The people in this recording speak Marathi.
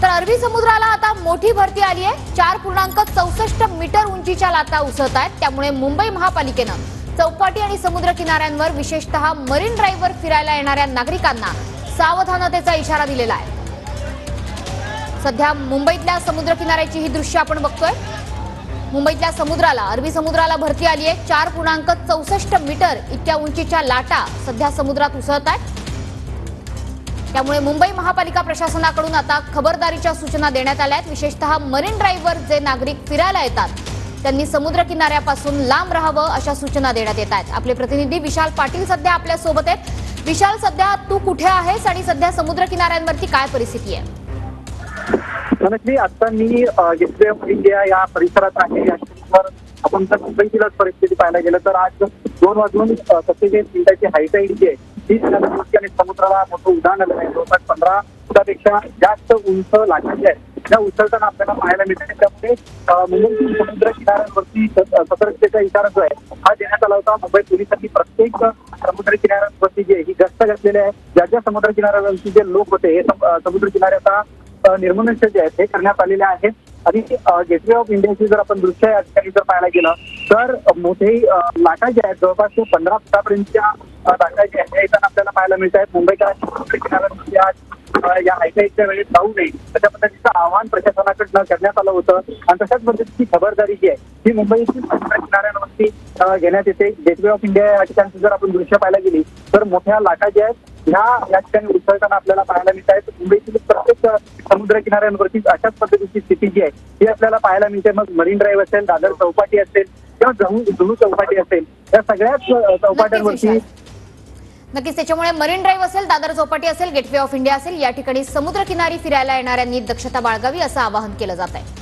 तर अरबी समुद्राला आता मोठी भरती आली आहे। 4.64 मीटर उंचीच्या लाटा उसळत आहेत। त्यामुळे मुंबई महापालिकेनं चौपाटी आणि समुद्र किनाऱ्यांवर विशेषतः मरीन ड्राईव्हवर फिरायला येणाऱ्या नागरिकांना सावधानतेचा इशारा दिलेला आहे। सध्या मुंबईतल्या समुद्र किनाऱ्याची ही दृश्य आपण बघतोय। मुंबईतल्या समुद्राला अरबी समुद्राला भरती आली आहे। 4.64 मीटर इतक्या उंचीच्या लाटा सध्या समुद्रात उसळत आहेत। त्यामुळे मुंबई महापालिका प्रशासनाकडून आता खबरदारीच्या सूचना देण्यात आल्या आहेत। विशेषतः मरीन ड्राईव्हवर जे नागरिक फिरायला येतात त्यांनी समुद्र किनाऱ्यापासून लांब राहावं अशा सूचना देण्यात येत आहेत। आपले प्रतिनिधी विशाल पाटील सध्या आपल्या सोबत आहेत। विशाल, सध्या तू कुठे आहेस आणि सध्या समुद्र किनाऱ्यांवरती काय परिस्थिती आहे? आता मी गेटवे ऑफ इंडिया या परिसरात आहे। याच्यावर आपण जर मुंबईतीलच परिस्थिती पाहायला गेलं तर आज 2:47 मिनिटाची हाय टाईड जी आहे ती आणि समुद्राला मोठं उधाण आलं आहे। जवळपास 15 फुटापेक्षा जास्त उंच लाटा ज्या आहेत त्या उचलताना आपल्याला पाहायला मिळते। त्यामुळे मुंबईतील समुद्र किनाऱ्यांवरती सतर्कतेचा इशारा जो आहे हा देण्यात आला होता। मुंबई पोलिसांनी प्रत्येक समुद्र किनाऱ्यांवरती जे ही गस्त घातलेली आहे। ज्या समुद्र किनाऱ्यावरती जे लोक होते हे समुद्र किनाऱ्याचा निर्मूलन जे आहेत हे करण्यात आलेले आहेत। आणि गेटवे ऑफ इंडियाची जर आपण दृश्य या ठिकाणी जर पाहायला गेलं तर मोठे लाटा ज्या आहेत जवळपास 15 फुटापर्यंतच्या लाटा ज्या आहेत त्या आपल्याला पाहायला मिळत आहेत। मुंबईच्या समुद्र किनाऱ्यांवरती आज या हायटाईडच्या वेळेत जाऊ नये अशा पद्धतीचं आवाहन प्रशासनाकडनं करण्यात आलं होतं। आणि तशाच पद्धतीची खबरदारी जी आहे ही मुंबईतील समुद्र किनाऱ्यांवरती घेण्यात येते। गेटवे ऑफ इंडिया या ठिकाणी जर आपण दृश्य पाहायला गेली तर मोठ्या लाटा ज्या आहेत या ठिकाणी उसळताना आपल्याला पाहायला मिळत आहेत। मुंबईतील प्रत्येक समुद्र किनाऱ्यांवरती अशाच पद्धतीची स्थिती जी आहे ही आपल्याला पाहायला मिळते। मग मरीन ड्राईव्ह असेल, दादर चौपाटी असेल किंवा जुहू चौपाटी असेल या सगळ्याच चौपाट्यांवरती नक्कीच त्याच्यामुळे मरीन ड्राईव्ह असेल, दादर चौपाटी असेल, गेटवे ऑफ इंडिया असेल या ठिकाणी समुद्र किनारी फिरायला येणाऱ्यांनी दक्षता बाळगावी असं आवाहन केलं जात आहे।